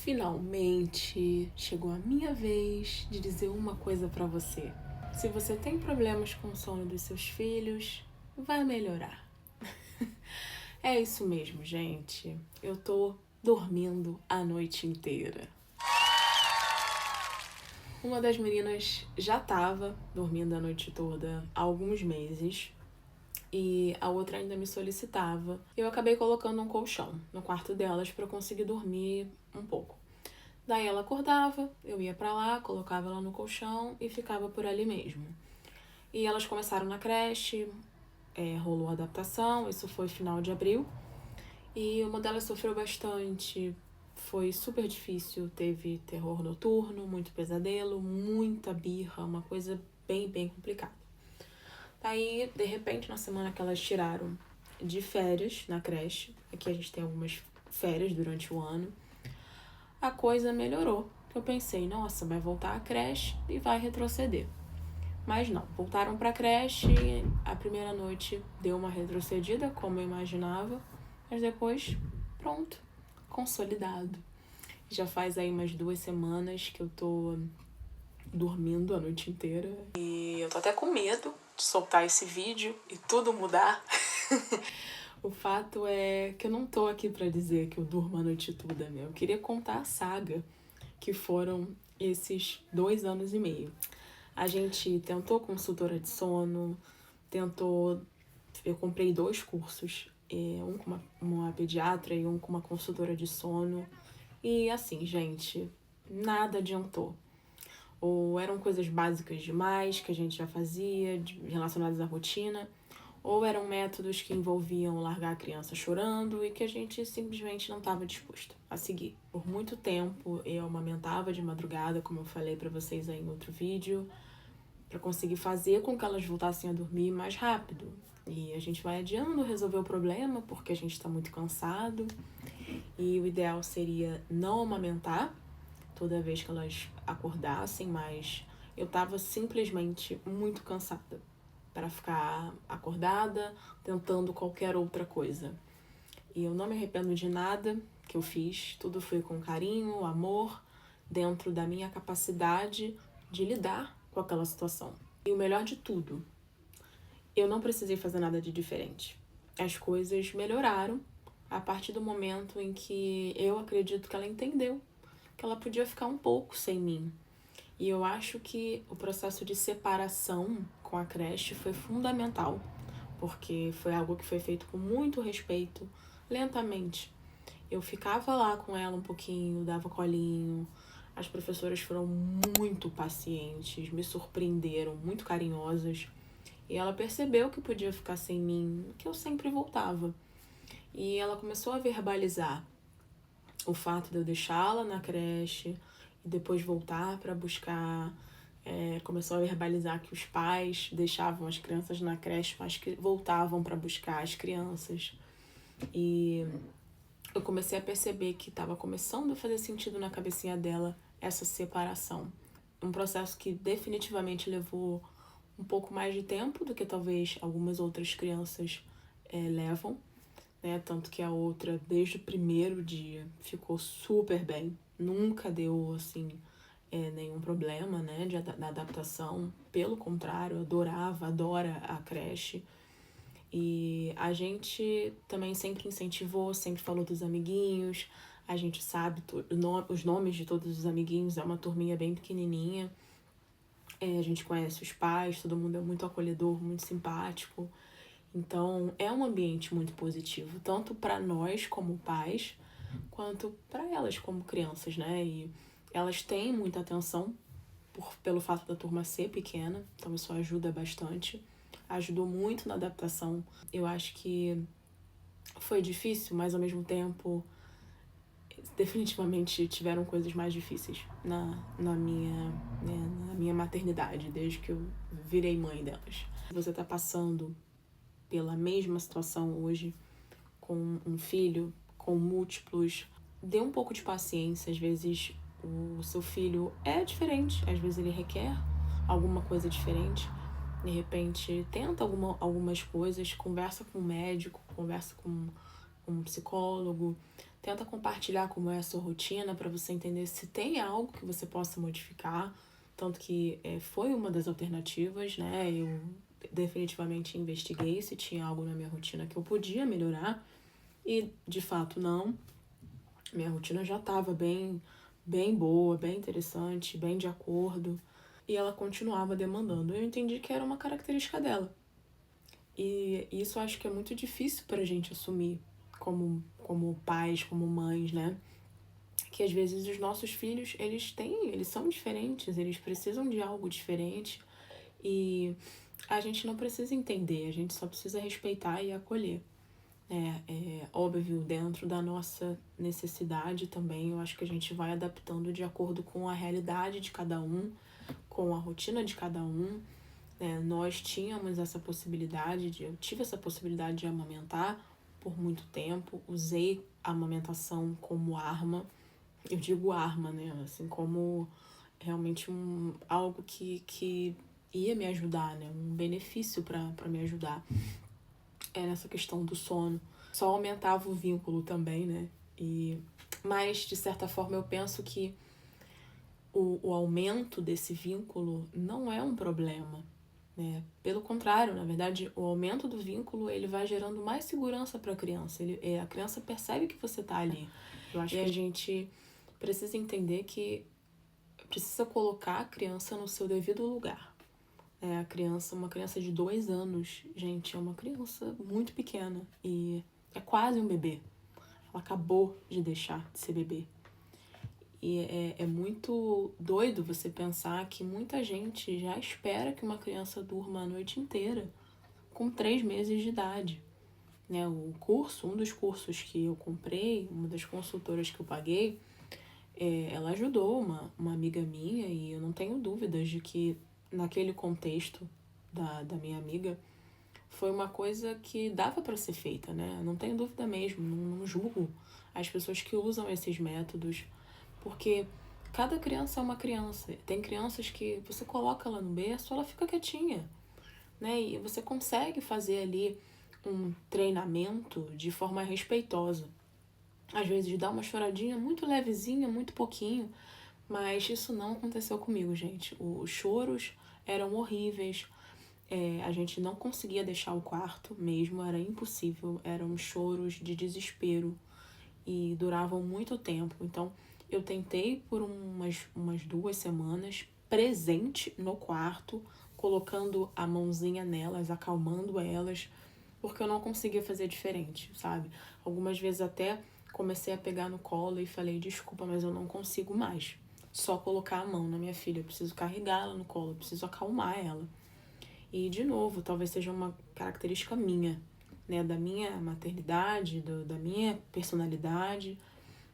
Finalmente chegou a minha vez de dizer uma coisa pra você. Se você tem problemas com o sono dos seus filhos, vai melhorar. É isso mesmo, gente. Eu tô dormindo a noite inteira. Uma das meninas já tava dormindo a noite toda há alguns meses e a outra ainda me solicitava. Eu acabei colocando um colchão no quarto delas para eu conseguir dormir um pouco. Daí ela acordava, eu ia pra lá, colocava ela no colchão e ficava por ali mesmo. E elas começaram na creche, rolou a adaptação, isso foi final de abril. E uma delas sofreu bastante, foi super difícil, teve terror noturno, muito pesadelo, muita birra, uma coisa bem complicada. Daí, de repente, na semana que elas tiraram de férias na creche, aqui a gente tem algumas férias durante o ano, a coisa melhorou. Eu pensei, nossa, vai voltar à creche e vai retroceder. Mas não, voltaram pra creche, a primeira noite deu uma retrocedida, como eu imaginava, mas depois, pronto, consolidado. Já faz aí umas 2 semanas que eu tô dormindo a noite inteira. E eu tô até com medo de soltar esse vídeo e tudo mudar. O fato é que eu não tô aqui pra dizer que eu durmo a noite toda, meu. Eu queria contar a saga que foram esses 2 anos e meio. A gente tentou consultora de sono, eu comprei 2 cursos, um com uma pediatra e um com uma consultora de sono. E assim, gente, nada adiantou. Ou eram coisas básicas demais que a gente já fazia, relacionadas à rotina, ou eram métodos que envolviam largar a criança chorando e que a gente simplesmente não estava disposto a seguir. Por muito tempo eu amamentava de madrugada, como eu falei para vocês aí em outro vídeo, para conseguir fazer com que elas voltassem a dormir mais rápido. E a gente vai adiando resolver o problema porque a gente está muito cansado. E o ideal seria não amamentar toda vez que elas acordassem, mas eu estava simplesmente muito cansada para ficar acordada, tentando qualquer outra coisa. E eu não me arrependo de nada que eu fiz, tudo foi com carinho, amor, dentro da minha capacidade de lidar com aquela situação. E o melhor de tudo, eu não precisei fazer nada de diferente. As coisas melhoraram a partir do momento em que eu acredito que ela entendeu que ela podia ficar um pouco sem mim. E eu acho que o processo de separação com a creche foi fundamental, porque foi algo que foi feito com muito respeito, lentamente. Eu ficava lá com ela um pouquinho, dava colinho. As professoras foram muito pacientes, me surpreenderam, muito carinhosas. E ela percebeu que podia ficar sem mim, que eu sempre voltava. E ela começou a verbalizar o fato de eu deixá-la na creche e depois voltar para buscar. Começou a verbalizar que os pais deixavam as crianças na creche, mas que voltavam para buscar as crianças. E eu comecei a perceber que estava começando a fazer sentido na cabecinha dela essa separação. Um processo que definitivamente levou um pouco mais de tempo do que talvez algumas outras crianças levam, né? Tanto que a outra, desde o primeiro dia, ficou super bem. Nunca deu, assim, nenhum problema, né, da adaptação. Pelo contrário, adora a creche. E a gente também sempre incentivou, sempre falou dos amiguinhos. A gente sabe os nomes de todos os amiguinhos, é uma turminha bem pequenininha. A gente conhece os pais, todo mundo é muito acolhedor, muito simpático. Então, é um ambiente muito positivo, tanto para nós como pais, quanto para elas como crianças, né? E elas têm muita atenção pelo fato da turma ser pequena, então isso ajuda bastante. Ajudou muito na adaptação. Eu acho que foi difícil, mas ao mesmo tempo definitivamente tiveram coisas mais difíceis na minha maternidade, desde que eu virei mãe delas. Se você tá passando pela mesma situação hoje, com um filho, com múltiplos, dê um pouco de paciência. Às vezes o seu filho é diferente, às vezes ele requer alguma coisa diferente. De repente, tenta algumas coisas, conversa com o médico, conversa com um psicólogo, tenta compartilhar como é a sua rotina para você entender se tem algo que você possa modificar. Tanto que foi uma das alternativas, né? Eu definitivamente investiguei se tinha algo na minha rotina que eu podia melhorar. E, de fato, não. Minha rotina já estava bem boa, bem interessante, bem de acordo. E ela continuava demandando. Eu entendi que era uma característica dela. E isso eu acho que é muito difícil pra gente assumir como pais, como mães, né? Que às vezes os nossos filhos, eles são diferentes, eles precisam de algo diferente. E a gente não precisa entender, a gente só precisa respeitar e acolher. É óbvio, dentro da nossa necessidade também, eu acho que a gente vai adaptando de acordo com a realidade de cada um, com a rotina de cada um. Nós tínhamos essa possibilidade, eu tive essa possibilidade de amamentar por muito tempo, usei a amamentação como arma, eu digo arma, né, assim, como realmente algo que ia me ajudar, né, um benefício para me ajudar. Nessa questão do sono. Só aumentava o vínculo também, né? Mas, de certa forma, eu penso que o aumento desse vínculo não é um problema, né? Pelo contrário, na verdade, o aumento do vínculo, ele vai gerando mais segurança para a criança. A criança percebe que você tá ali. Eu acho que a gente precisa entender que precisa colocar a criança no seu devido lugar. Uma criança de 2 anos, gente, é uma criança muito pequena e é quase um bebê. Ela acabou de deixar de ser bebê. E é muito doido você pensar que muita gente já espera que uma criança durma a noite inteira com 3 meses de idade. Né? Um dos cursos que eu comprei, uma das consultoras que eu paguei, ela ajudou uma amiga minha e eu não tenho dúvidas de que naquele contexto da minha amiga, foi uma coisa que dava para ser feita, né? Não tenho dúvida mesmo, não julgo as pessoas que usam esses métodos, porque cada criança é uma criança. Tem crianças que você coloca ela no berço, ela fica quietinha, né? E você consegue fazer ali um treinamento de forma respeitosa. Às vezes dá uma choradinha muito levezinha, muito pouquinho, mas isso não aconteceu comigo, gente. Os choros eram horríveis. A gente não conseguia deixar o quarto mesmo, era impossível. Eram choros de desespero e duravam muito tempo. Então, eu tentei por umas 2 semanas, presente no quarto, colocando a mãozinha nelas, acalmando elas, porque eu não conseguia fazer diferente, sabe? Algumas vezes até comecei a pegar no colo e falei, desculpa, mas eu não consigo mais. Só colocar a mão na minha filha, eu preciso carregá-la no colo, eu preciso acalmar ela. E, de novo, talvez seja uma característica minha, né? Da minha maternidade, da minha personalidade,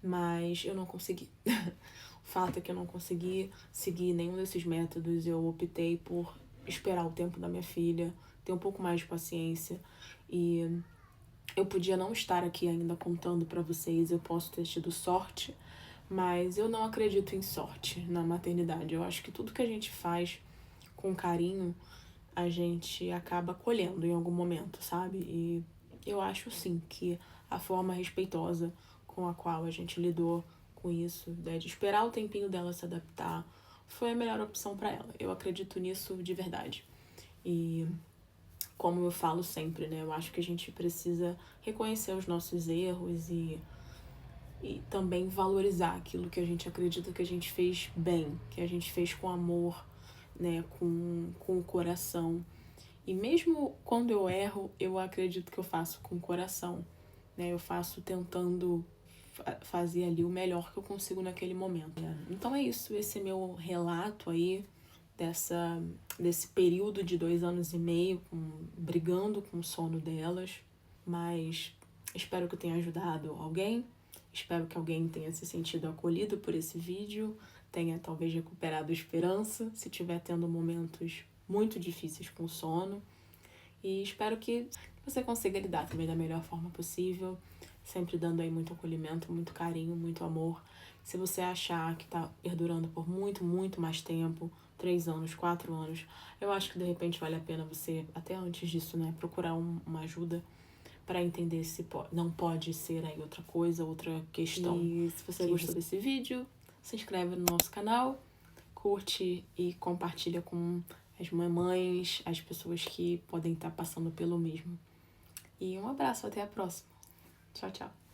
mas eu não consegui. O fato é que eu não consegui seguir nenhum desses métodos. Eu optei por esperar o tempo da minha filha, ter um pouco mais de paciência. E eu podia não estar aqui ainda contando pra vocês, eu posso ter tido sorte, mas eu não acredito em sorte na maternidade. Eu acho que tudo que a gente faz com carinho, a gente acaba colhendo em algum momento, sabe? E eu acho sim que a forma respeitosa com a qual a gente lidou com isso, né, de esperar o tempinho dela se adaptar, foi a melhor opção para ela. Eu acredito nisso de verdade. E como eu falo sempre, né, eu acho que a gente precisa reconhecer os nossos erros e também valorizar aquilo que a gente acredita que a gente fez bem, que a gente fez com amor, né, com o coração. E mesmo quando eu erro, eu acredito que eu faço com o coração, né? Eu faço tentando fazer ali o melhor que eu consigo naquele momento. Então é isso, esse é meu relato aí desse período de 2 anos e meio brigando com o sono delas, mas espero que eu tenha ajudado alguém, espero que alguém tenha se sentido acolhido por esse vídeo, tenha talvez recuperado a esperança, se estiver tendo momentos muito difíceis com sono, e espero que você consiga lidar também da melhor forma possível, sempre dando aí muito acolhimento, muito carinho, muito amor. Se você achar que tá perdurando por muito, muito mais tempo, 3 anos, 4 anos, eu acho que de repente vale a pena você, até antes disso, né, procurar uma ajuda, para entender se não pode ser aí outra coisa, outra questão. E se você gostou desse vídeo, se inscreve no nosso canal, curte e compartilha com as mamães, as pessoas que podem estar passando pelo mesmo. E um abraço, até a próxima. Tchau, tchau.